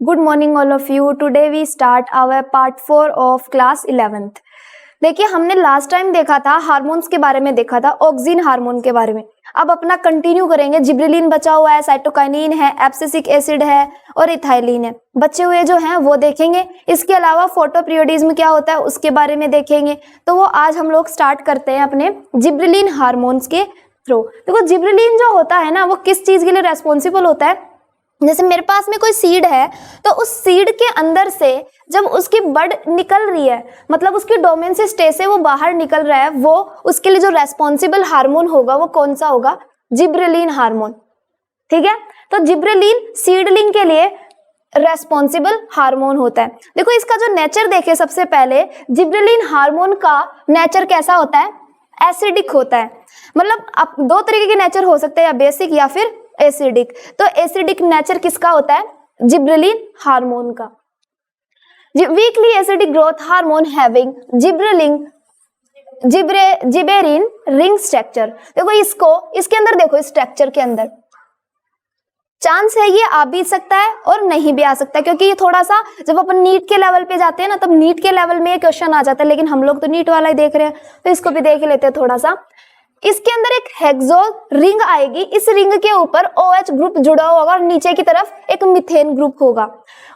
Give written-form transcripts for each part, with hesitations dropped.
Good morning all of you. Today we start our part 4 of class 11th. देखिए हमने last time देखा था hormones के बारे में, देखा था ऑक्सिन हार्मोन के बारे में। अब अपना कंटिन्यू करेंगे। जिब्रेलिन बचा हुआ है, साइटोकाइनिन है, एब्सिसिक एसिड है और इथाइलिन है। बचे हुए जो हैं वो देखेंगे। इसके अलावा फोटोपीरियोडिज्म क्या होता है उसके बारे में देखेंगे। तो वो आज हम लोग स्टार्ट करते हैं अपने जिब्रेलिन हार्मोन्स के थ्रू। देखो जिब्रेलिन जो होता है ना वो किस चीज के लिए रेस्पॉन्सिबल होता है। जैसे मेरे पास में कोई सीड है तो उस सीड के अंदर से जब उसकी बड निकल रही है, मतलब उसकी डोमेन स्टेज से वो बाहर निकल रहा है, वो उसके लिए जो रेस्पॉन्सिबल हार्मोन होगा वो कौन सा होगा? Gibberellin hormone. ठीक है, तो जिब्रेलिन सीडलिंग के लिए रेस्पॉन्सिबल हार्मोन होता है। देखो इसका जो नेचर देखे, सबसे पहले जिब्रेलिन हार्मोन का नेचर कैसा होता है? एसिडिक होता है। मतलब अब दो तरीके के नेचर हो सकते हैं, या बेसिक या फिर एसिडिक। तो एसिडिक नेचर किसका होता है? जिब्रेलिन हार्मोन का। Weakly acidic growth hormone having gibberellin ring structure. देखो इसके अंदर देखो, इस स्ट्रक्चर के अंदर चांस है ये आ भी सकता है और नहीं भी आ सकता है, क्योंकि ये थोड़ा सा जब अपन नीट के लेवल पे जाते हैं ना, तब नीट के लेवल में ये क्वेश्चन आ जाता है। लेकिन हम लोग तो नीट वाला ही देख रहे हैं, तो इसको भी देख लेते हैं थोड़ा सा। इसके अंदर एक हेक्सो रिंग आएगी। इस रिंग के ऊपर OH ग्रुप जुड़ा होगा और नीचे की तरफ एक मीथेन ग्रुप होगा,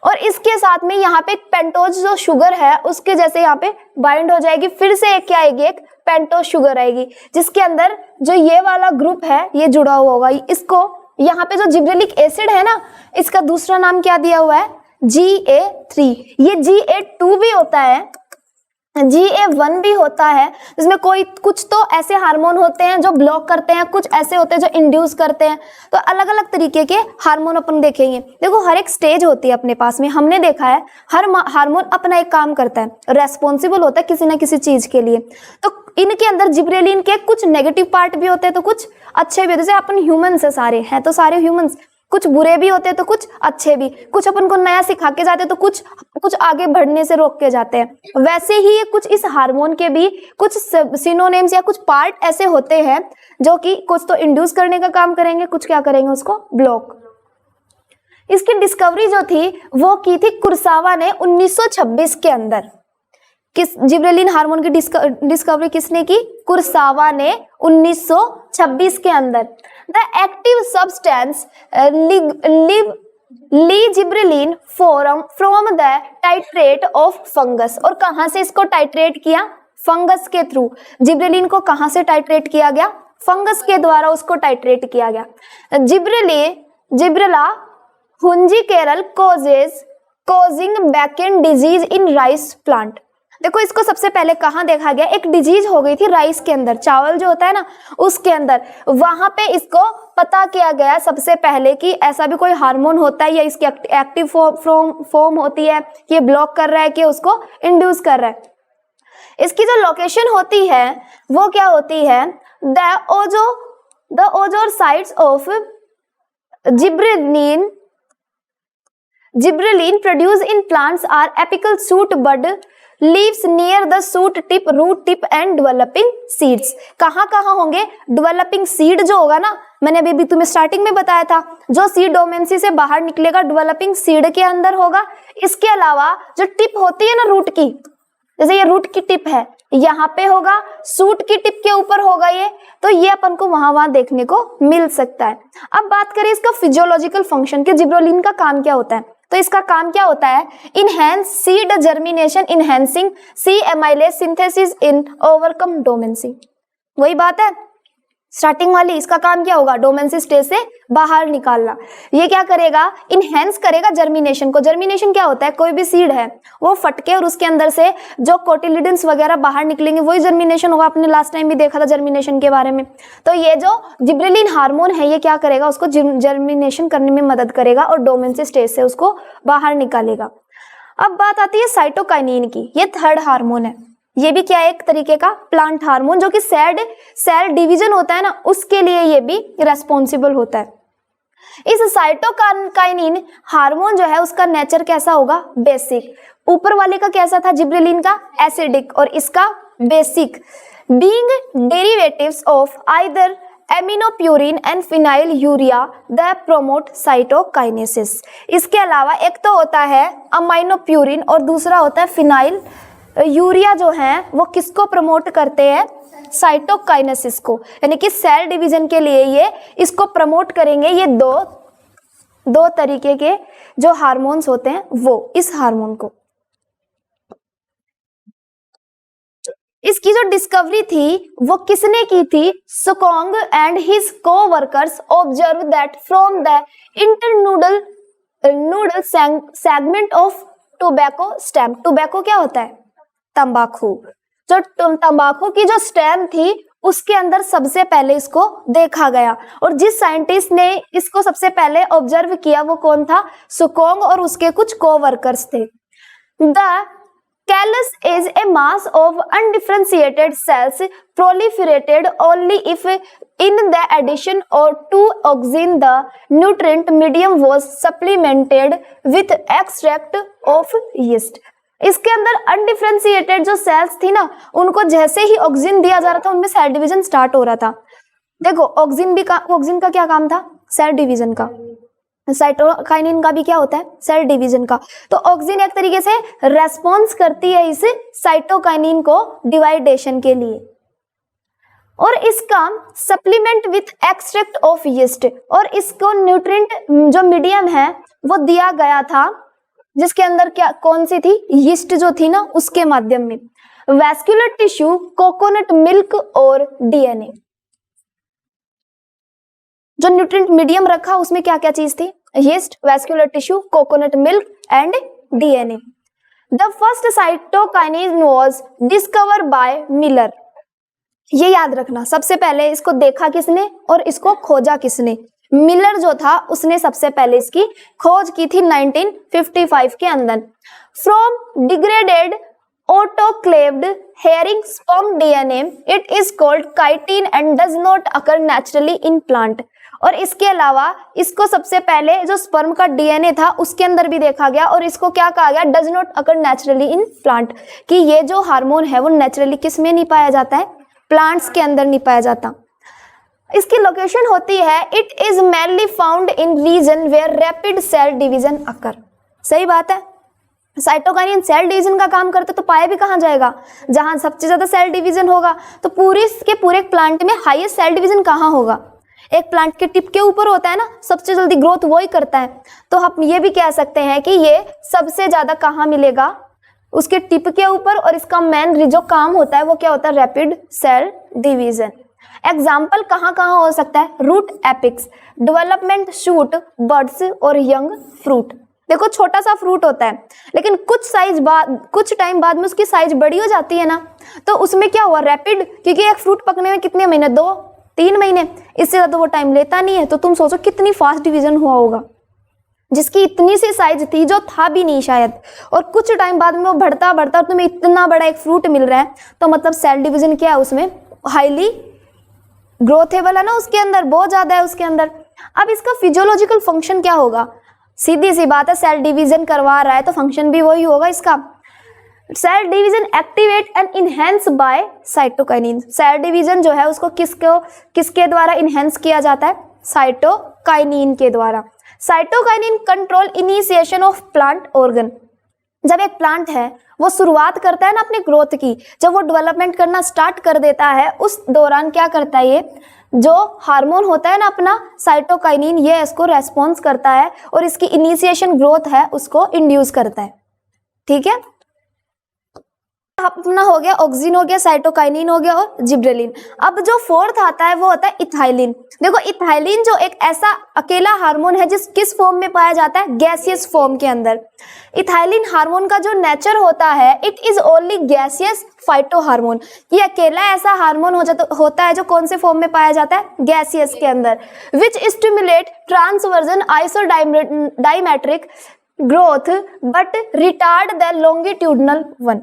और इसके साथ में यहाँ पे एक पेंटोज जो शुगर है उसके जैसे यहाँ पे बाइंड हो जाएगी। फिर से एक क्या आएगी? एक पेंटोज शुगर आएगी, जिसके अंदर जो ये वाला ग्रुप है ये जुड़ा हुआ होगा। इसको यहाँ पे जो जिब्रेलिक एसिड है ना, इसका दूसरा नाम क्या दिया हुआ है? GA3। ये GA2 भी होता है, GA1 भी होता है। जिसमें कुछ तो ऐसे हार्मोन होते हैं जो ब्लॉक करते हैं, कुछ ऐसे होते हैं जो इंड्यूस करते हैं। तो अलग अलग तरीके के हार्मोन अपन देखेंगे। देखो हर एक स्टेज होती है अपने पास में, हमने देखा है हर हार्मोन अपना एक काम करता है, रेस्पॉन्सिबल होता है किसी ना किसी चीज के लिए। तो इनके अंदर जिब्रेलिन के कुछ नेगेटिव पार्ट भी होते हैं तो कुछ अच्छे भी होते हैं। जैसे अपन ह्यूमंस है, सारे हैं तो सारे ह्यूमंस, कुछ बुरे भी होते हैं तो कुछ अच्छे भी, कुछ अपन को नया सिखा के जाते हैं तो कुछ आगे बढ़ने से रोक के जाते हैं। वैसे ही ये कुछ इस हार्मोन के भी कुछ सिनोनिम्स या कुछ पार्ट ऐसे होते हैं जो कि कुछ तो इंड्यूस करने का काम करेंगे, कुछ क्या करेंगे? उसको ब्लॉक। इसकी डिस्कवरी जो थी वो की थी कुरसावा ने 1926 के अंदर। किस जिब्रेलिन हार्मोन की डिस्कवरी किसने की? कुरसावा ने 1926 के अंदर। The active substance gibberellin from the titrate of fungus. और कहां से इसको टाइट्रेट किया? फंगस के थ्रू। जिब्रेलिन को कहां से टाइट्रेट किया गया? फंगस के द्वारा उसको टाइट्रेट किया गया। Gibberella fujikuroi causing bakanae disease in rice plant. देखो इसको सबसे पहले कहाँ देखा गया? एक डिजीज हो गई थी राइस के अंदर, चावल जो होता है ना उसके अंदर। वहां पे इसको पता किया गया सबसे पहले कि ऐसा भी कोई हार्मोन होता है या इसकी एक्टिव फॉर्म होती है कि ये ब्लॉक कर रहा है कि उसको इंड्यूस कर रहा है। इसकी जो लोकेशन होती है वो क्या होती है? The major sites of gibberellin produce in plants are apical shoot bud leaves near the shoot tip, root tip and developing seeds. कहाँ कहाँ होंगे? डेवलपिंग सीड जो होगा ना, मैंने अभी तुम्हें स्टार्टिंग में बताया था, जो सीड डोमेंसी से बाहर निकलेगा डेवलपिंग सीड के अंदर होगा। इसके अलावा जो टिप होती है ना रूट की, जैसे ये रूट की टिप है यहाँ पे होगा, शूट की टिप के ऊपर होगा ये, तो ये अपन को वहां देखने को मिल सकता है। अब बात करें इसका फिजियोलॉजिकल फंक्शन के, जिब्रेलिन का काम क्या होता है? तो इसका काम क्या होता है? Enhance seed germination, enhancing the amylase synthesis in overcome dormancy. वही बात है स्टार्टिंग वाली। इसका काम क्या होगा? डोमेंसी स्टेज से बाहर निकालना। ये क्या करेगा? इनहेंस करेगा जर्मिनेशन को। जर्मिनेशन क्या होता है? कोई भी सीड है वो फटके और उसके अंदर से जो कोटिलिडन्स वगैरह बाहर निकलेंगे, वही जर्मिनेशन होगा। आपने लास्ट टाइम भी देखा था जर्मिनेशन के बारे में। तो ये जो जिब्रेलिन हार्मोन है ये क्या करेगा? उसको जर्मिनेशन करने में मदद करेगा और डोमेंसी स्टेज से उसको बाहर निकालेगा। अब बात आती है साइटोकाइनिन की। ये थर्ड हार्मोन है। ये भी क्या है? एक तरीके का प्लांट हार्मोन, जो कि सेल डिवीजन होता है ना उसके लिए ये भी रेस्पॉन्सिबल होता है। इस साइटोकाइनिन हार्मोन जो है उसका नेचर कैसा होगा? बेसिक। ऊपर वाले का कैसा था? जिब्रेलिन का एसिडिक, और इसका basic. Being derivatives of either aminopurine and phenyl urea the promote cytokinesis. इसके अलावा एक तो होता है अमाइनोप्यूरिन और दूसरा होता है फिनाइल यूरिया, जो है वो किसको प्रमोट करते हैं, साइटोकाइनेसिस को, यानी कि सेल डिवीजन के लिए ये इसको प्रमोट करेंगे। ये दो तरीके के जो हार्मोन्स होते हैं वो इस हार्मोन को। इसकी जो डिस्कवरी थी वो किसने की थी, Skoog and his coworkers observe that from the internodal segment of tobacco stem. Tobacco क्या होता है, तंबाकू। जो तंबाकू की जो स्टेम थी उसके अंदर सबसे पहले इसको देखा गया, और जिस साइंटिस्ट ने इसको सबसे पहले ऑब्जर्व किया वो कौन था, सुकोंग और उसके कुछ कोवर्कर्स थे। The callus is a mass of undifferentiated cells proliferated only if in the addition or to oxygen the nutrient medium was supplemented with extract of yeast। इसके अंदर अनडिफरेंशिएटेड जो सेल्स थी ना, उनको जैसे ही ऑक्सीजन दिया जा रहा था उनमें सेल डिवीजन स्टार्ट हो रहा था। देखो ऑक्सीजन का क्या काम था, सेल डिवीजन का। साइटोकाइनिन का भी क्या होता है, सेल डिवीजन का। तो ऑक्सीजन एक तरीके से रेस्पॉन्स करती है इस साइटोकाइनिन को डिवाइडेशन के लिए, और इसका supplement with extract of yeast, और इसको न्यूट्रिएंट जो मीडियम है वो दिया गया था, जिसके अंदर क्या कौन सी थी, यीस्ट जो थी ना, उसके माध्यम में। वैस्कुलर टिश्यू, कोकोनट मिल्क और डीएनए। जो न्यूट्रिएंट मीडियम रखा उसमें क्या क्या चीज थी, yeast, vascular tissue, coconut milk and DNA. The first cytokinin was discover by Miller. ये याद रखना, सबसे पहले इसको देखा किसने और इसको खोजा किसने, मिलर जो था उसने सबसे पहले इसकी खोज की थी 1955 के अंदर। From degraded autoclaved herring sperm DNA it is called chitin and does not occur naturally in plant। और इसके अलावा इसको सबसे पहले जो स्पर्म का डीएनए था उसके अंदर भी देखा गया, और इसको क्या कहा गया, does not occur naturally in plant, कि ये जो हार्मोन है वो नेचुरली किस में नहीं पाया जाता है, प्लांट्स के अंदर नहीं पाया जाता। इसकी लोकेशन होती है, it is mainly found in region where rapid cell division occur. सही बात है, साइटोकाइनिन सेल डिवीजन का काम करते तो पाया भी कहाँ जाएगा, जहां सबसे ज्यादा सेल डिवीजन होगा। तो पूरे प्लांट में हाईएस्ट सेल डिवीजन कहाँ होगा, एक प्लांट के टिप के ऊपर होता है ना, सबसे जल्दी ग्रोथ वो ही करता है। तो हम ये भी कह सकते हैं कि ये सबसे ज्यादा कहाँ मिलेगा, उसके टिप के ऊपर, और इसका मेन जो काम होता है वो क्या होता है, रैपिड सेल डिवीजन। एग्जाम्पल कहाँ कहाँ हो सकता है, root apex, development shoot, buds और यंग फ्रूट। देखो छोटा सा फ्रूट होता है, लेकिन कुछ टाइम बाद में उसकी साइज बड़ी हो जाती है ना, तो उसमें क्या हुआ, रैपिड, क्योंकि एक फ्रूट पकने में कितने महीने, 2-3 महीने, इससे ज्यादा वो टाइम लेता नहीं है। तो तुम सोचो कितनी फास्ट डिवीजन हुआ होगा, जिसकी इतनी सी साइज थी जो था भी नहीं शायद, और कुछ टाइम बाद में वो बढ़ता बढ़ता तुम्हें इतना बड़ा एक फ्रूट मिल रहा है। तो मतलब सेल डिवीजन क्या है, उसमें हाईली ग्रोथेबल है ना, उसके अंदर बहुत ज्यादा है उसके अंदर। अब इसका फिजियोलॉजिकल फंक्शन क्या होगा, सीधी सी बात है, सेल डिवीजन करवा रहा है तो फंक्शन भी वही होगा इसका। Cell division activate and enhance by cytokinin. Cell division जो है उसको किसके द्वारा इनहेंस किया जाता है, साइटोकाइनिन के द्वारा। Cytokinin control initiation of plant organ. जब एक प्लांट है वो शुरुआत करता है ना अपनी ग्रोथ की, जब वो डेवलपमेंट करना स्टार्ट कर देता है, उस दौरान क्या करता है, ये जो हार्मोन होता है ना अपना साइटोकाइनिन, ये इसको रेस्पॉन्स करता है और इसकी इनिशिएशन ग्रोथ है उसको इंड्यूस करता है। ठीक है, अपना हो गया ऑक्सीजन, हो गया साइटोकाइनिन, हो गया और जिब्रेलिन। अब जो फोर्थ आता है वो होता है इथाइलिन। देखो इथाइलिन जो एक ऐसा अकेला हार्मोन है जिस किस फॉर्म में पाया जाता है, गैसियस फॉर्म के अंदर। इथाइलिन हार्मोन का जो नेचर होता है, it is only gaseous phyto hormone. ये अकेला ऐसा हार्मोन होता है जो कौन से फॉर्म में पाया जाता है, गैसियस के अंदर। Which stimulate transverse isodiametric growth but retard the longitudinal one.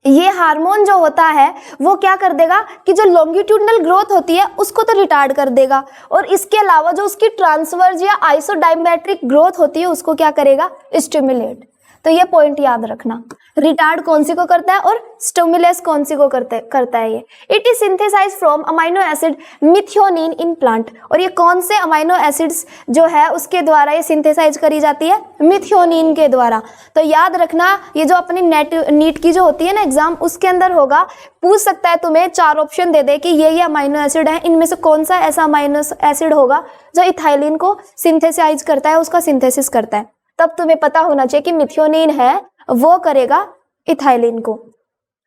ये हार्मोन जो होता है वो क्या कर देगा कि जो लॉन्गिट्यूडनल ग्रोथ होती है उसको तो रिटार्ड कर देगा, और इसके अलावा जो उसकी ट्रांसवर्ज या आइसोडाइमेट्रिक ग्रोथ होती है उसको क्या करेगा, स्टिमुलेट। तो ये पॉइंट याद रखना। रिटार्ड कौन सी को करता है और स्टिमुलेस कौन सी को करता है ये। It is synthesize from amino acid methionine in plant. और ये कौन से अमाइनो एसिड्स जो है उसके द्वारा ये सिंथेसाइज करी जाती है, मिथियोनिन के द्वारा। तो याद रखना ये जो अपनी नीट की जो होती है ना एग्जाम, उसके अंदर होगा, पूछ सकता है तुम्हें 4 ऑप्शन दे दे कि ये अमाइनो एसिड है, इनमें से कौन सा ऐसा अमाइनो एसिड होगा जो इथाइलिन को सिंथेसाइज करता है, उसका सिंथेसिस करता है। तब तुम्हें पता होना चाहिए कि मिथियोनिन है वो करेगा इथाइलिन को।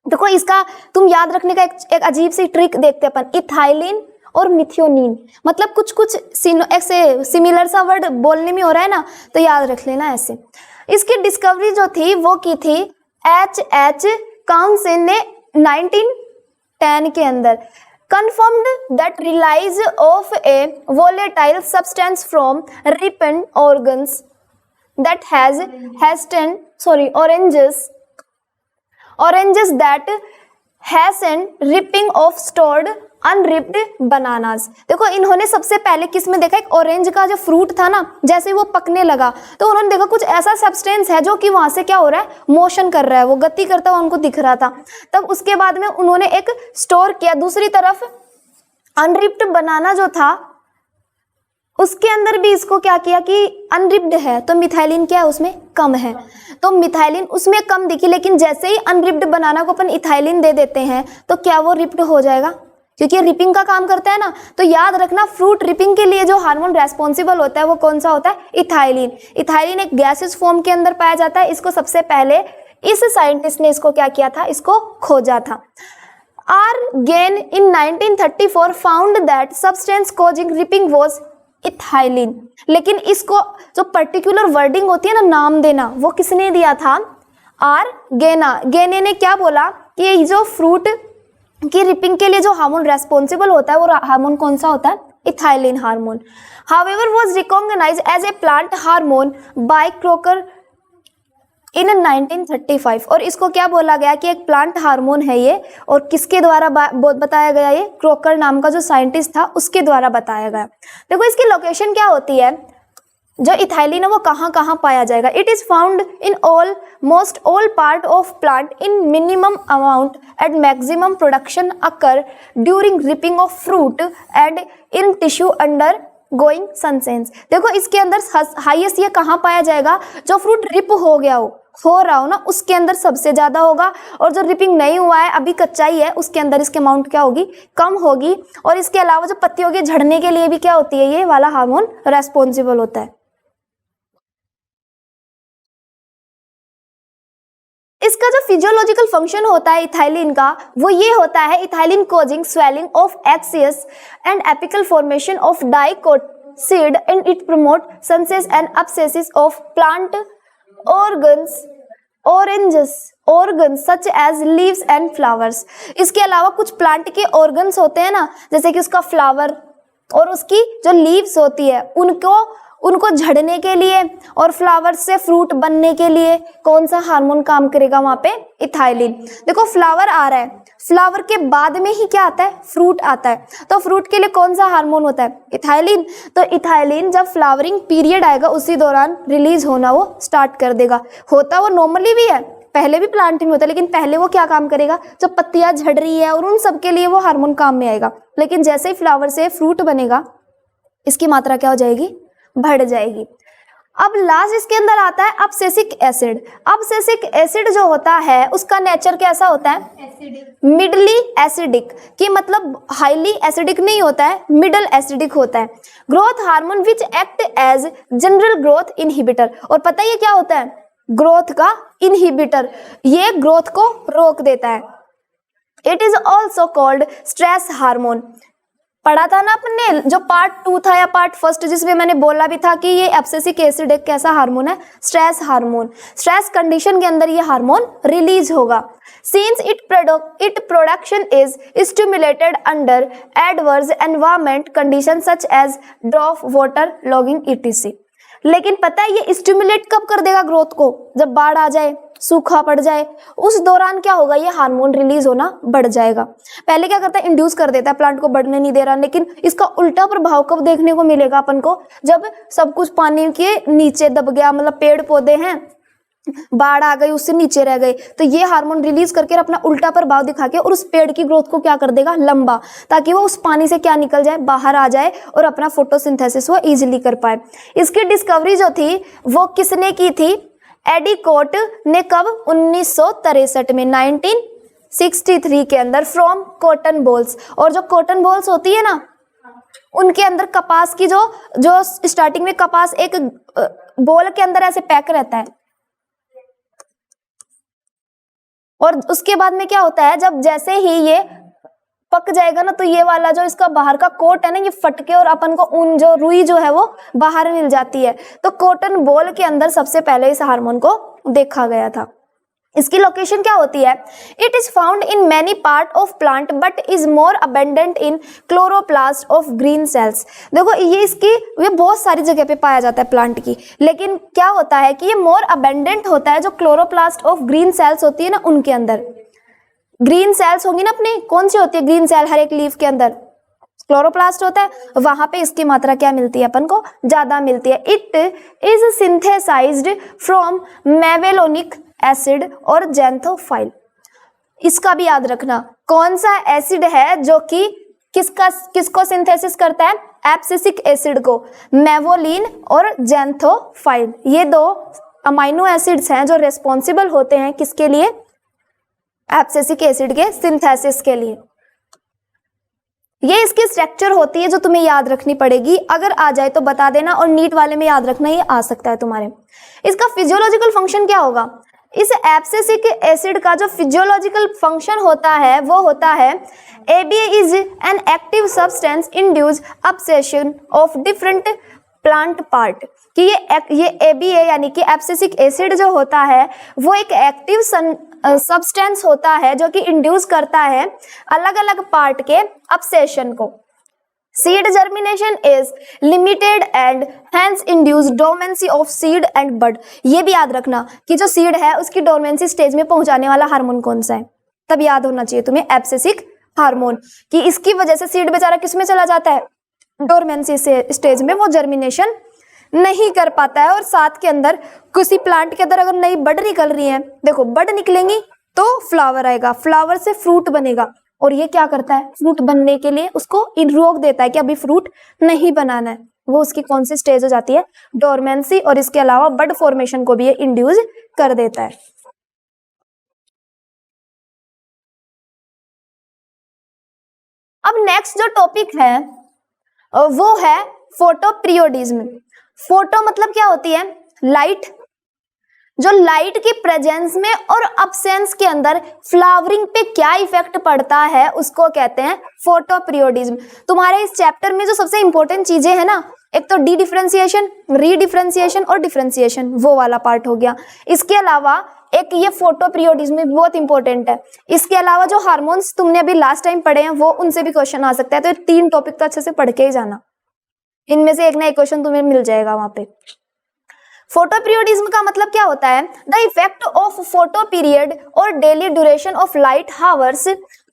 देखो इसका तुम याद रखने का एक अजीब सी ट्रिक देखते हैं अपन, इथाइलिन और मिथियोनिन, मतलब कुछ कुछ ऐसे सिमिलर सा वर्ड बोलने में हो रहा है ना, तो याद रख लेना ऐसे। इसकी डिस्कवरी जो थी वो की थी H.H. काउंसिल ने 1910 के अंदर। confirmed that release of a volatile substance from ripened organs that has oranges that hasten ripping of stored unripened bananas. देखो इन्होंने सबसे पहले किस में देखा, एक ऑरेंज का जो फ्रूट था ना, जैसे वो पकने लगा तो उन्होंने देखा कुछ ऐसा सब्सटेंस है जो कि वहां से क्या हो रहा है, मोशन कर रहा है, वो गति करता हुआ उनको दिख रहा था। तब उसके बाद में उन्होंने एक स्टोर किया, दूसरी तरफ अनरिप्ड बनाना जो था उसके अंदर भी इसको क्या किया कि अनरिप्ड है तो मिथाइलिन क्या है उसमें कम है, तो मिथाइलिन उसमें कम दिखी, लेकिन जैसे ही अनरिप्ड बनाना को अपन इथाइलिन दे देते हैं तो क्या वो रिप्ड हो जाएगा, क्योंकि रिपिंग का काम करता है ना। तो याद रखना फ्रूट रिपिंग के लिए जो हार्मोन रेस्पॉन्सिबल होता है वो कौन सा होता है, इथाइलिन। इथाइलिन एक गैसेस फॉर्म के अंदर पाया जाता है। इसको सबसे पहले इस साइंटिस्ट ने इसको क्या किया था, इसको खोजा था। Again in 1934 found that substance causing ripping was ethylene. लेकिन इसको जो पर्टिकुलर वर्डिंग होती है ना, नाम देना, वो किसने दिया था, गेने ने क्या बोला कि ये जो फ्रूट की रिपिंग के लिए जो हार्मोन रेस्पॉन्सिबल होता है वो हार्मोन कौन सा होता है, ethylene hormone. However was recognised as a plant hormone by Crocker in 1935। और इसको क्या बोला गया कि एक प्लांट हार्मोन है ये, और किसके द्वारा बताया गया, ये क्रोकर नाम का जो साइंटिस्ट था उसके द्वारा बताया गया। देखो इसकी लोकेशन क्या होती है, जो इथाइलिन है वो कहाँ कहाँ पाया जाएगा। It is found in almost all part of plant in minimum amount and maximum production occur during ripening of fruit and in tissue undergoing senescence. देखो इसके अंदर हाईएस्ट ये कहाँ पाया जाएगा, जो फ्रूट रिप हो गया हो रहा हो ना, उसके अंदर सबसे ज्यादा होगा, और जो रिपिंग नहीं हुआ है अभी कच्चा ही है उसके अंदर इसके अमाउंट क्या होगी, कम होगी। और इसके अलावा जो पत्तियों के झड़ने के लिए भी क्या होती है, ये वाला हार्मोन रेस्पॉन्सिबल होता है। इसका जो फिजियोलॉजिकल फंक्शन होता है इथाइलिन का, वो ये होता है, ethylene causing swelling of axis and apical formation of dicot seed and it promote senescence and abscission of plant organs such as leaves and flowers. इसके अलावा कुछ प्लांट के ऑर्गन्स होते हैं ना, जैसे कि उसका फ्लावर और उसकी जो लीव्स होती है, उनको झड़ने के लिए और फ्लावर से फ्रूट बनने के लिए कौन सा हार्मोन काम करेगा वहां पे, इथाइलिन। देखो फ्लावर आ रहा है, फ्लावर के बाद में ही क्या आता है, फ्रूट आता है, तो फ्रूट के लिए कौन सा हार्मोन होता है, इथाइलिन। तो इथाइलिन जब फ्लावरिंग पीरियड आएगा उसी दौरान रिलीज होना वो स्टार्ट कर देगा। होता वो नॉर्मली भी है, पहले भी प्लांट में होता है, लेकिन पहले वो क्या काम करेगा, जब पत्तियां झड़ रही है और उन सब के लिए वो हार्मोन काम में आएगा। लेकिन जैसे ही फ्लावर से फ्रूट बनेगा इसकी मात्रा क्या हो जाएगी, बढ़ जाएगी। अब लास्ट इसके अंदर आता है अब्सेसिक एसिड। अब्सेसिक एसिड जो होता है उसका नेचर कैसा होता है, मिडली एसिडिक, कि मतलब हाईली एसिडिक नहीं होता है, मिडल एसिडिक होता है। Growth hormone which act as general growth inhibitor. और पता है ये क्या होता है, ग्रोथ का इनहिबिटर, ये ग्रोथ को रोक देता है। It is also called stress hormone. पढ़ा था ना अपने जो पार्ट 2 था या पार्ट 1 जिसमें मैंने बोला भी था कि ये एब्सेसिक एसिड एक कैसा हार्मोन है, स्ट्रेस हार्मोन। स्ट्रेस कंडीशन के अंदर ये हार्मोन रिलीज होगा। Since it production is stimulated under adverse environment condition such as drought water logging etc. लेकिन पता है ये स्टिमुलेट कब कर देगा ग्रोथ को, जब बाढ़ आ जाए, सूखा पड़ जाए, उस दौरान क्या होगा, ये हार्मोन रिलीज होना बढ़ जाएगा। पहले क्या करता है, इंड्यूस कर देता है, प्लांट को बढ़ने नहीं दे रहा, लेकिन इसका उल्टा प्रभाव कब देखने को मिलेगा अपन को, जब सब कुछ पानी के नीचे दब गया, मतलब पेड़ पौधे हैं बाढ़ आ गई उससे नीचे रह गए, तो ये हार्मोन रिलीज करके अपना उल्टा प्रभाव दिखा के और उस पेड़ की ग्रोथ को क्या कर देगा, लंबा, ताकि वो उस पानी से क्या निकल जाए, बाहर आ जाए और अपना फोटोसिंथेसिस वो इजीली कर पाए। इसकी डिस्कवरी जो थी वो किसने की थी, एडिकोट ने, कब, 1963 में, 1963 के अंदर, फ्रॉम कॉटन बॉल्स। और जो कॉटन बॉल्स होती है ना, उनके अंदर कपास की जो स्टार्टिंग में कपास एक बॉल के अंदर ऐसे पैक रहता है, और उसके बाद में क्या होता है, जब जैसे ही ये पक जाएगा ना, तो ये वाला जो इसका बाहर का कोट है ना, ये फटके और अपन को ऊन जो रुई जो है वो बाहर मिल जाती है। तो कॉटन बॉल के अंदर सबसे पहले इस हार्मोन को देखा गया था। इसकी लोकेशन क्या होती है, it is found in many part of plant but is more abundant in chloroplast of green cells. देखो ये बहुत सारी जगह पे पाया जाता है प्लांट की, लेकिन क्या होता है कि ये मोर अबेंडेंट होता है जो क्लोरोप्लास्ट ऑफ ग्रीन सेल्स होती है ना, उनके अंदर। ग्रीन सेल्स होंगी ना अपने, कौन सी होती है ग्रीन सेल, हर एक लीफ के अंदर क्लोरोप्लास्ट होता है, वहां पे इसकी मात्रा क्या मिलती है अपन को, ज्यादा मिलती है। It is synthesised from mevalonic acid और जेंथोफाइल। इसका भी याद रखना, कौन सा एसिड है जो कि किसको सिंथेसिस करता है, एब्सिसिक एसिड को, मेवोलिन और जेंथोफाइल। ये दो अमाइनो एसिड्स हैं जो रेस्पॉन्सिबल होते हैं किसके लिए, एब्सिसिक एसिड के सिंथेसिस के लिए। ये इसकी स्ट्रक्चर होती है जो तुम्हें याद रखनी पड़ेगी, अगर आ जाए तो बता देना, और नीट वाले में याद रखना, ये आ सकता है तुम्हारे। इसका फिजियोलॉजिकल फंक्शन क्या होगा, इस एब्सिसिक एसिड का जो फिजियोलॉजिकल फंक्शन होता है वो होता है, ABA is an active substance induce abscission of different plant part. कि ये ABA यानी कि एब्सिसिक एसिड जो होता है वो एक एक्टिव सब्सटेंस होता है जो कि इंड्यूस करता है अलग अलग पार्ट के अब्सेशन को। Seed germination is limited and hence induce dormancy of seed and bud. ये भी याद रखना कि जो सीड है उसकी डोर्मेंसी स्टेज में पहुंचाने वाला हार्मोन कौन सा है, तब याद होना चाहिए तुम्हें एब्सिसिक हार्मोन, कि इसकी वजह से सीड बेचारा किस में चला जाता है, डोर्मेंसी से स्टेज में, वो जर्मिनेशन नहीं कर पाता है। और साथ के अंदर किसी प्लांट के अंदर अगर नई बड निकल रही है, देखो बड निकलेंगी तो फ्लावर आएगा, फ्लावर से फ्रूट बनेगा, और ये क्या करता है, फ्रूट बनने के लिए उसको रोक देता है कि अभी फ्रूट नहीं बनाना है, वो उसकी कौन सी स्टेज हो जाती है, डोर्मेंसी। और इसके अलावा बड फॉर्मेशन को भी ये इंड्यूस कर देता है। अब नेक्स्ट जो टॉपिक है वो है फोटोपीरियोडिज्म। फोटो मतलब क्या होती है, लाइट। जो लाइट की प्रेजेंस में और अब्सेंस के अंदर फ्लावरिंग पे क्या इफेक्ट पड़ता है उसको कहते हैं फोटोपीरियोडिज्म। तुम्हारे इस चैप्टर में जो सबसे इंपॉर्टेंट चीजें हैं ना, एक तो डी डिफरेंशिएशन, रीडिफरेंशिएशन और डिफरेंशिएशन, वो वाला पार्ट हो गया। इसके अलावा एक ये फोटोपीरियोडिज्म में बहुत इंपॉर्टेंट है। इसके अलावा जो हार्मोन्स तुमने अभी लास्ट टाइम पढ़े हैं वो, उनसे भी क्वेश्चन आ सकता है, तो ये 3 टॉपिक तो अच्छे से पढ़ के ही जाना, इनमें से एक ना एक क्वेश्चन तुम्हें मिल जाएगा वहां पे। फोटोपीरियोडिज्म का मतलब क्या होता है, the effect of photo period और daily duration of light hours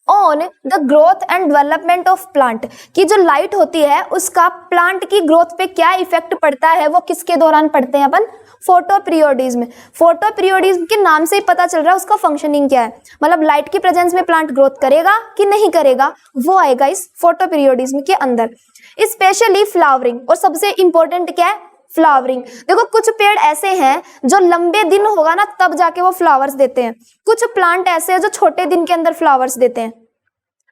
on the growth and development of plant. कि जो लाइट होती है उसका प्लांट की ग्रोथ पे क्या इफेक्ट पड़ता है, वो किसके दौरान पड़ते हैं अपन, फोटोपीरियोडिज्म। फोटोपीरियोडिज्म के नाम से ही पता चल रहा है उसका फंक्शनिंग क्या है, मतलब लाइट की प्रेजेंस में प्लांट ग्रोथ करेगा कि नहीं करेगा, वो आएगा इस फोटोपीरियोडिज्म के अंदर। स्पेशली फ्लावरिंग, और सबसे इंपॉर्टेंट क्या है, फ्लावरिंग। देखो कुछ पेड़ ऐसे हैं जो लंबे दिन होगा ना तब जाके वो फ्लावर्स देते हैं, कुछ प्लांट ऐसे हैं जो छोटे दिन के अंदर फ्लावर्स देते हैं।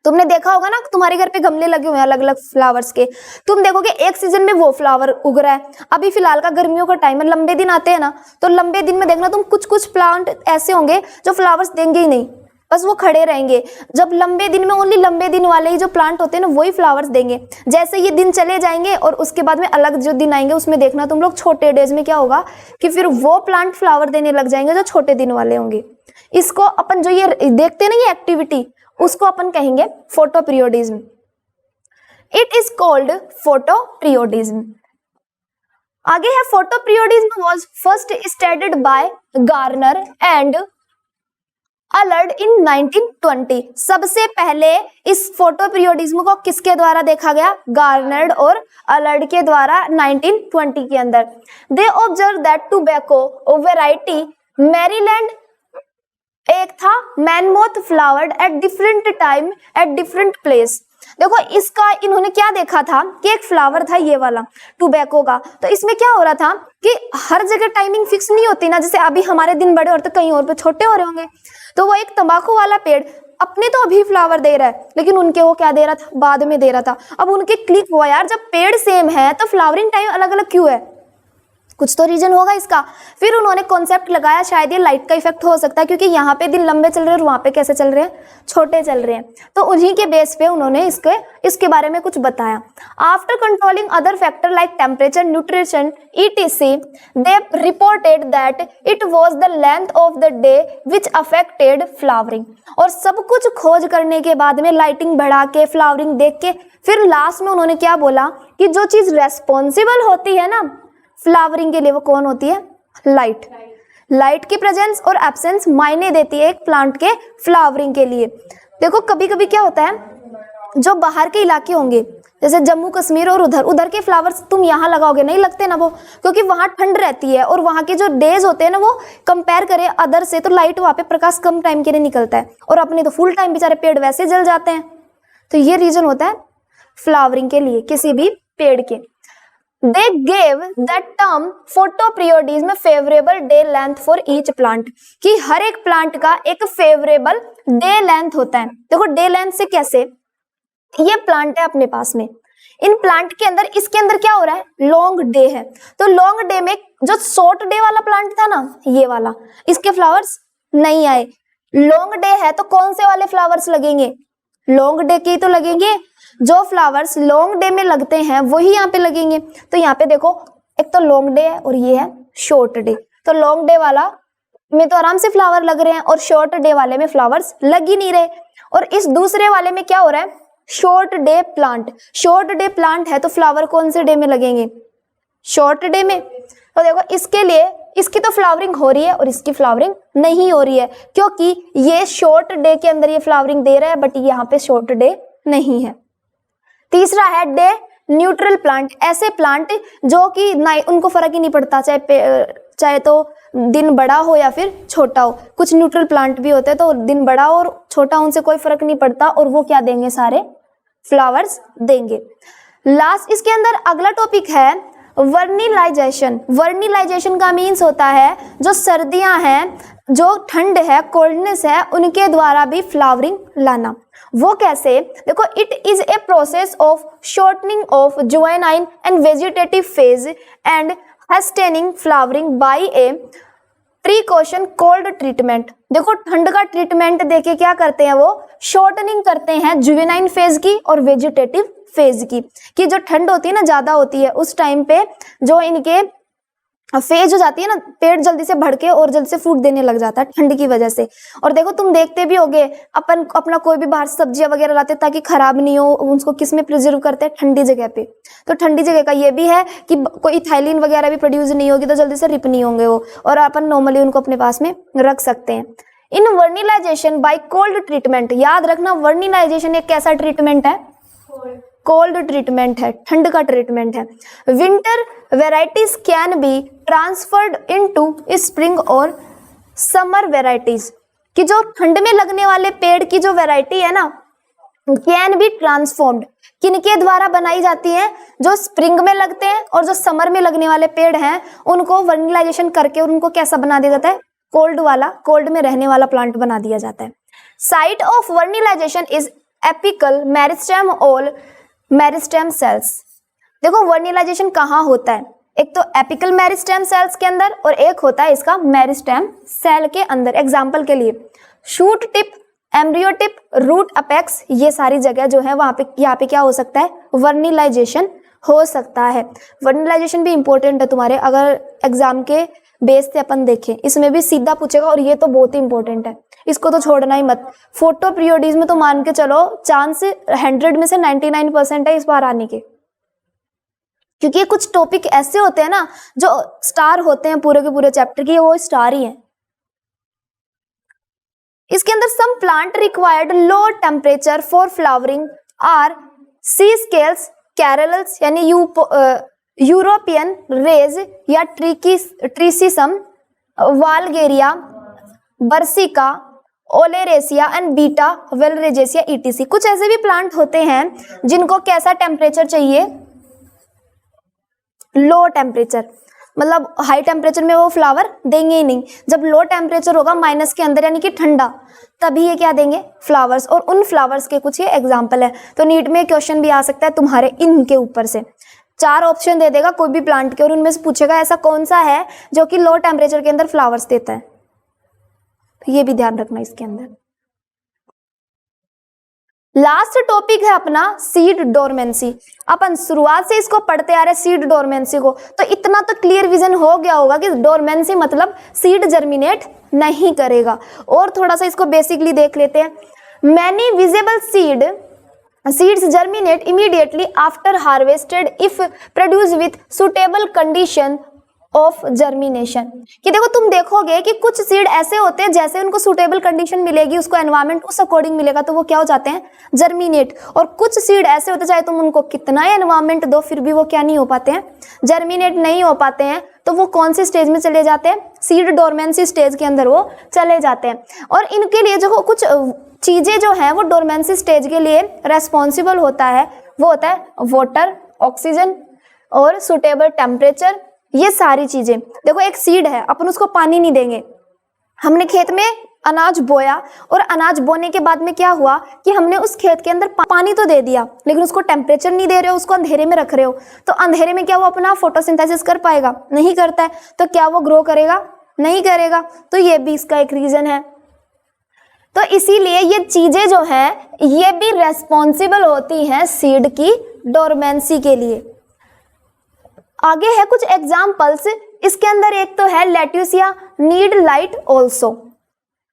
तुमने देखा होगा ना, तुम्हारे घर पे गमले लगे हुए हैं अलग अलग फ्लावर्स के, तुम देखोगे एक सीजन में वो फ्लावर उग रहा है। अभी फिलहाल का गर्मियों का टाइम है, लंबे दिन आते हैं ना, तो लंबे दिन में देखना तुम कुछ प्लांट ऐसे होंगे जो फ्लावर्स देंगे ही नहीं, बस वो खड़े रहेंगे। जब लंबे दिन में ओनली लंबे दिन वाले ही जो प्लांट होते हैं ना वही फ्लावर्स देंगे। जैसे ये दिन चले जाएंगे और उसके बाद में अलग जो दिन आएंगे उसमें देखना तुम लोग छोटे डेज में क्या होगा कि फिर वो प्लांट फ्लावर देने लग जाएंगे जो छोटे दिन वाले होंगे। इसको अपन जो ये देखते हैं ना ये एक्टिविटी, उसको अपन कहेंगे photoperiodism. It is called photoperiodism. आगे है photoperiodism was first studied by Garner and Allard in 1920। सबसे पहले इस फोटोपीरियोडिज्म को किसके द्वारा देखा गया, गार्नर्ड और अलर्ड के द्वारा 1920 के अंदर। They observe that tobacco variety Maryland एक था, mammoth flowered at different time at different place. देखो इसका इन्होंने क्या देखा था कि एक फ्लावर था ये वाला टोबैको का, तो इसमें क्या हो रहा था कि हर जगह टाइमिंग फिक्स नहीं होती ना, जैसे अभी हमारे दिन बड़े और तो कहीं और पे छोटे हो रहे होंगे, तो वो एक तंबाकू वाला पेड़ अपने तो अभी फ्लावर दे रहा है, लेकिन उनके वो क्या दे रहा था, बाद में दे रहा था। अब उनके क्लिक हुआ यार, जब पेड़ सेम है तो फ्लावरिंग टाइम अलग अलग क्यों है, कुछ तो रीजन होगा इसका। फिर उन्होंने कॉन्सेप्ट लगाया, शायद ये लाइट का इफेक्ट हो सकता है, क्योंकि यहाँ पे दिन लंबे चल रहे हैं और वहाँ पे कैसे चल रहे हैं, छोटे चल रहे हैं, तो उन्हीं के बेस पे उन्होंने इसके बारे में कुछ बताया। After controlling other factor like temperature, nutrition etc, they reported that it was the length of the day which affected flowering. और सब कुछ खोज करने के बाद में, लाइटिंग बढ़ा के, फ्लावरिंग देख के, फिर लास्ट में उन्होंने क्या बोला कि जो चीज रेस्पॉन्सिबल होती है ना फ्लावरिंग के लिए, वो कौन होती है, लाइट। लाइट की प्रेजेंस और एब्सेंस मायने देती है एक प्लांट के फ्लावरिंग के लिए। देखो कभी कभी क्या होता है, जो बाहर के इलाके होंगे जैसे जम्मू कश्मीर और उधर के फ्लावर्स तुम यहाँ लगाओगे नहीं लगते ना वो, क्योंकि वहाँ ठंड रहती है और वहाँ के जो डेज होते हैं ना वो कंपेयर करें अदर से, तो लाइट वहाँ पे प्रकाश कम टाइम के लिए निकलता है, और अपने तो फुल टाइम बेचारे पेड़ वैसे जल जाते हैं। तो ये रीजन होता है फ्लावरिंग के लिए किसी भी पेड़ के। They gave that term photoperiodism favorable day length for each plant, कि हर एक प्लांट का एक फेवरेबल डे लेंथ होता है। देखो डे लेंथ से कैसे, ये प्लांट है अपने पास में, इन प्लांट के अंदर, इसके अंदर क्या हो रहा है, लॉन्ग डे है, तो लॉन्ग डे में जो शॉर्ट डे वाला प्लांट था ना ये वाला, इसके फ्लावर्स नहीं आए। लॉन्ग डे है तो कौन से वाले फ्लावर्स लगेंगे, लॉन्ग डे के तो लगेंगे, जो फ्लावर्स लॉन्ग डे में लगते हैं वही यहाँ पे लगेंगे। तो यहाँ पे देखो एक तो लॉन्ग डे है और ये है शॉर्ट डे, तो लॉन्ग डे वाला में तो आराम से फ्लावर लग रहे हैं और शॉर्ट डे वाले में फ्लावर्स लग ही नहीं रहे। और इस दूसरे वाले में क्या हो रहा है, short day plant, short day plant है तो फ्लावर कौन से डे में लगेंगे, शॉर्ट डे में। तो देखो इसके लिए इसकी तो फ्लावरिंग हो रही है और इसकी फ्लावरिंग नहीं हो रही है, क्योंकि ये शॉर्ट डे के अंदर ये फ्लावरिंग दे रहा है बट यहाँ पे शॉर्ट डे नहीं है। तीसरा है डे न्यूट्रल प्लांट, ऐसे प्लांट जो कि ना उनको फर्क ही नहीं पड़ता चाहे तो दिन बड़ा हो या फिर छोटा हो। कुछ न्यूट्रल प्लांट भी होते हैं तो दिन बड़ा हो और छोटा, उनसे कोई फर्क नहीं पड़ता और वो क्या देंगे, सारे फ्लावर्स देंगे। लास्ट इसके अंदर अगला टॉपिक है वर्निलाइजेशन। वर्निलाइजेशन का मीन्स होता है जो सर्दियां हैं, जो ठंड है, कोल्डनेस है, उनके द्वारा भी फ्लावरिंग लाना। वो कैसे, देखो it is a process of shortening of juvenile and vegetative phase and hastening flowering by a precaution cold treatment. देखो ठंड का ट्रीटमेंट देके क्या करते हैं, वो शॉर्टनिंग करते हैं जुवेनाइन फेज की और वेजिटेटिव फेज की, कि जो ठंड होती है ना ज्यादा होती है उस टाइम पे जो इनके फेज हो जाती है ना, पेड़ जल्दी से भड़के और जल्दी से फ्रूट देने लग जाता है ठंड की वजह से। और देखो तुम देखते भी होगे अपना कोई भी बाहर सब्जियां वगैरह लाते ताकि खराब नहीं हो, उसको किस में प्रिजर्व करते हैं, ठंडी जगह पे। तो ठंडी जगह का ये भी है कि कोई इथाइलिन वगैरह भी प्रोड्यूस नहीं होगी तो जल्दी से रिप नहीं होंगे वो, और अपन नॉर्मली उनको अपने पास में रख सकते हैं। इन वर्निलाइजेशन बाय कोल्ड ट्रीटमेंट, याद रखना वर्निलाइजेशन एक कैसा ट्रीटमेंट है, कोल्ड ट्रीटमेंट है, ठंड का ट्रीटमेंट है। Winter varieties can be transferred into spring और समर वेराइटीज, कि जो ठंड में लगने वाले पेड़ की जो वेराइटी है ना कैन बी ट्रांसफॉर्म्ड, किनके द्वारा बनाई जाती है, जो स्प्रिंग में लगते हैं और जो समर में लगने वाले पेड़ हैं उनको वर्निलाइजेशन करके उनको कैसा बना दिया जाता है, कोल्ड वाला, कोल्ड में रहने वाला प्लांट बना दिया जाता है। Site of vernalisation is apical meristem और मेरिस्टेम सेल्स। देखो वर्निलाइजेशन कहाँ होता है, एक तो एपिकल मेरिस्टेम सेल्स के अंदर और एक होता है इसका मेरिस्टेम सेल के अंदर। एग्जांपल के लिए shoot tip, embryo tip, root apex, ये सारी जगह जो है वहां पे यहाँ पे क्या हो सकता है, वर्निलाइजेशन हो सकता है। वर्निलाइजेशन भी इंपॉर्टेंट है तुम्हारे, अगर एग्जाम के बेस से अपन देखें इसमें भी सीधा पूछेगा और ये तो बहुत ही इंपॉर्टेंट है, इसको तो छोड़ना ही मत। फोटो पीरियोडिज्म में तो मान के चलो चांस 100 में से 99% है इस बार आने के, क्योंकि ये कुछ टॉपिक ऐसे होते हैं ना जो स्टार होते हैं पूरे के पूरे चैप्टर की, वो स्टार ही है। इसके अंदर some plant required low temperature for flowering are cereals, कैरल्स यानी यूरोपियन रेज या ट्रीसिसम, वालगेरिया, बर्सिका, ओलेरेसिया एंड बीटा वेलरेजेसिया ईटीसी। कुछ ऐसे भी प्लांट होते हैं जिनको कैसा टेम्परेचर चाहिए, लो टेम्परेचर, मतलब हाई टेम्परेचर में वो फ्लावर देंगे ही नहीं, जब लो टेम्परेचर होगा माइनस के अंदर यानी कि ठंडा, तभी ये क्या देंगे, फ्लावर्स। और उन फ्लावर्स के कुछ ये एग्जाम्पल है। तो नीट में क्वेश्चन भी आ सकता है तुम्हारे इनके ऊपर से, 4 ऑप्शन दे देगा कोई भी प्लांट के और उनमें से पूछेगा ऐसा कौन सा है जो कि लो टेम्परेचर के अंदर फ्लावर्स देता है। तो ये भी ध्यान रखना इसके अंदर। लास्ट टॉपिक है अपना सीड डोरमेंसी। अपन शुरुआत से इसको पढ़ते आ रहे सीड डोरमेंसी को, तो इतना तो क्लियर विजन हो गया होगा कि डोरमेंसी मतलब सीड जर्मिनेट नहीं करेगा। और थोड़ा सा इसको बेसिकली देख लेते हैं। Many visible seeds germinate immediately after harvested if produced with suitable condition of germination. कि देखो तुम देखोगे कि कुछ सीड ऐसे होते हैं जैसे उनको सुटेबल कंडीशन मिलेगी, उसको एनवायरमेंट उस अकॉर्डिंग मिलेगा तो वो क्या हो जाते हैं, जर्मिनेट। और कुछ सीड ऐसे होते हैं चाहे तुम उनको कितना एनवायरमेंट दो फिर भी वो क्या नहीं हो पाते हैं, जर्मिनेट नहीं हो पाते हैं। तो वो कौन से स्टेज में चले जाते हैं, सीड डोरमेंसी स्टेज के अंदर वो चले जाते हैं। और इनके लिए जो कुछ चीजें जो है वो डोरमेंसी स्टेज के लिए रेस्पॉन्सिबल होता है, वो होता है वाटर, ऑक्सीजन और सुटेबल टेम्परेचर। ये सारी चीजें देखो, एक सीड है, अपन उसको पानी नहीं देंगे, हमने खेत में अनाज बोया और अनाज बोने के बाद में क्या हुआ कि हमने उस खेत के अंदर पानी तो दे दिया लेकिन उसको टेम्परेचर नहीं दे रहे हो, उसको अंधेरे में रख रहे हो, तो अंधेरे में क्या वो अपना फोटोसिंथेसिस कर पाएगा, नहीं करता है। तो क्या वो ग्रो करेगा, नहीं करेगा। तो ये भी इसका एक रीजन है। तो इसीलिए ये चीजें जो है ये भी रेस्पॉन्सिबल होती हैं सीड की डोरमेंसी के लिए। आगे है कुछ एग्जाम्पल्स, इसके अंदर एक तो है लेट्यूसिया नीड लाइट ऑल्सो।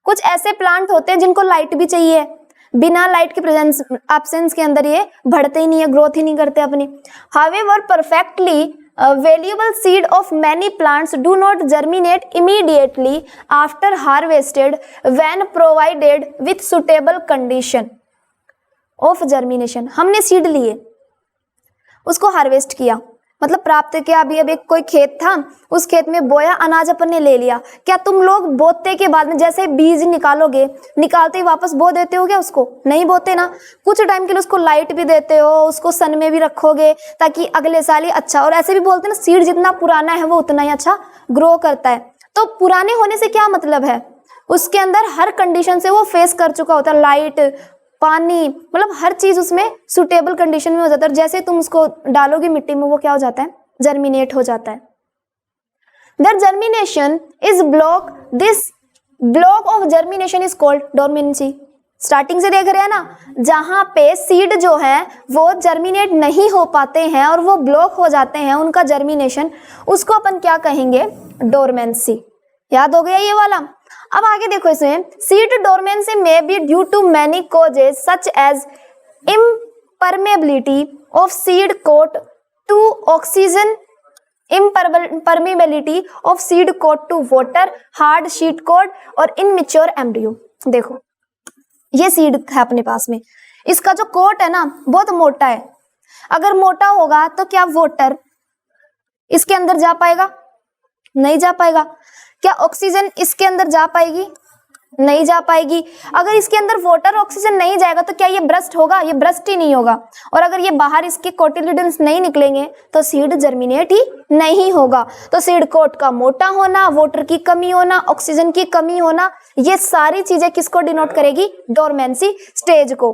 कुछ ऐसे प्लांट होते हैं जिनको लाइट भी चाहिए, बिना लाइट के प्रेजेंस एब्सेंस के अंदर ये बढ़ते ही नहीं है, ग्रोथ ही नहीं करते अपनी। However perfectly valuable seed of many plants do not germinate immediately after harvested when provided with suitable condition of germination। हमने सीड लिए, उसको हार्वेस्ट किया, मतलब प्राप्त किया। अभी एक कोई खेत था, उस खेत में बोया, अनाज अपन ने ले लिया। क्या तुम लोग बोते के बाद में जैसे बीज निकालोगे, निकालते ही वापस बो देते हो क्या उसको, नहीं बोते ना। कुछ टाइम के लिए उसको लाइट भी देते हो, उसको सन में भी रखोगे ताकि अगले साल ही अच्छा। और ऐसे भी बोलते हैं ना, सीड जितना पुराना है वो उतना ही अच्छा ग्रो करता है। तो पुराने होने से क्या मतलब है, उसके अंदर हर कंडीशन से वो फेस कर चुका होता है, लाइट, पानी, मतलब हर चीज उसमें सुटेबल कंडीशन में हो जाता है। जैसे तुम उसको डालोगे मिट्टी में वो क्या हो जाता है, जर्मिनेट हो जाता है। The germination is block, this block of germination is called dormancy. Starting से देख रहे हैं ना, जहां पे सीड जो है वो जर्मिनेट नहीं हो पाते हैं और वो ब्लॉक हो जाते हैं उनका जर्मिनेशन, उसको अपन क्या कहेंगे, डोरमेंसी। याद हो गया ये वाला। अब आगे देखो इसमें, सीड डोरमेंसी में be due to many causes such as impermeability of seed coat to oxygen, impermeability of seed coat to water, hard seed coat और इनमेच्योर एम्ब्रियो। देखो ये सीड है अपने पास में, इसका जो कोट है ना बहुत मोटा है। अगर मोटा होगा तो क्या वाटर इसके अंदर जा पाएगा, नहीं जा पाएगा। क्या ऑक्सीजन इसके अंदर जा पाएगी, नहीं जा पाएगी। अगर इसके अंदर वाटर ऑक्सीजन नहीं जाएगा तो क्या ये ब्रस्ट होगा, ये ब्रस्ट ही नहीं होगा। और अगर ये बाहर इसके कोटिलिडन्स नहीं निकलेंगे तो सीड जर्मिनेट ही नहीं होगा। तो सीड कोट का मोटा होना, वाटर की कमी होना, ऑक्सीजन की कमी होना, ये सारी चीजें किसको डिनोट करेगी, डोरमेंसी स्टेज को।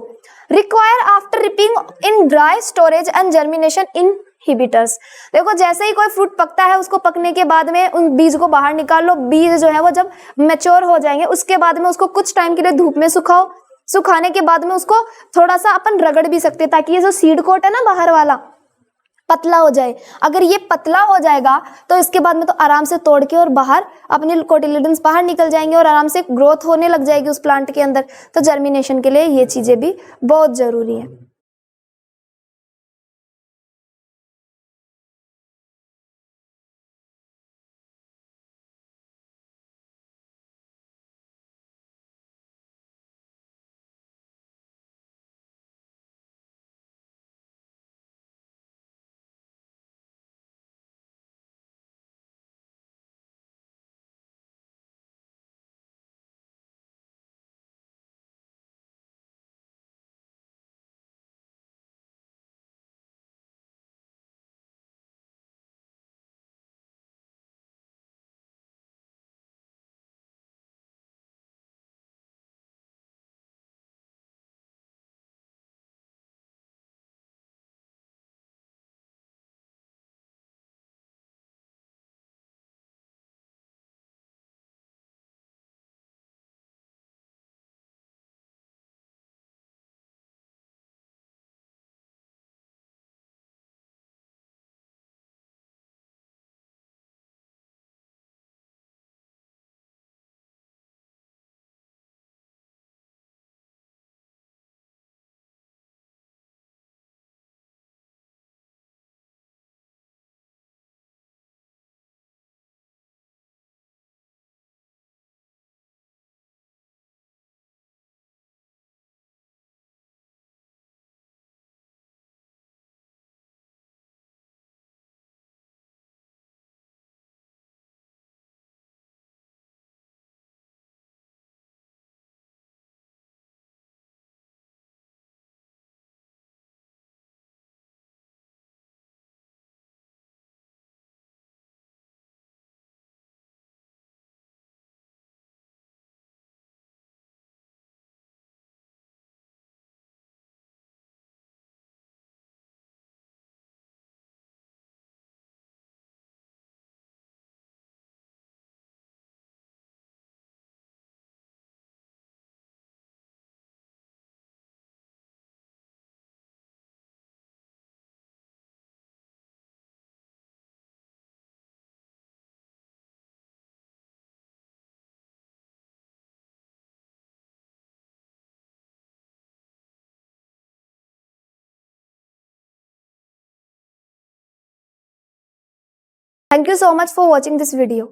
Require after ripping in dry storage and germination inhibitors. देखो जैसे ही कोई फ्रूट पकता है उसको पकने के बाद में उन बीज को बाहर निकाल लो। बीज जो है वो जब मैच्योर हो जाएंगे उसके बाद में उसको कुछ टाइम के लिए धूप में सुखाओ। सुखाने के बाद में उसको थोड़ा सा अपन रगड़ भी सकते हैं ताकि ये जो सीड कोट है ना बाहर वाला पतला हो जाए। अगर ये पतला हो जाएगा तो इसके बाद में तो आराम से तोड़ के और बाहर अपने कोटिलिडन्स बाहर निकल जाएंगे और आराम से ग्रोथ होने लग जाएगी उस प्लांट के अंदर। तो जर्मिनेशन के लिए ये चीजें भी बहुत जरूरी है। Thank you so much for watching this video.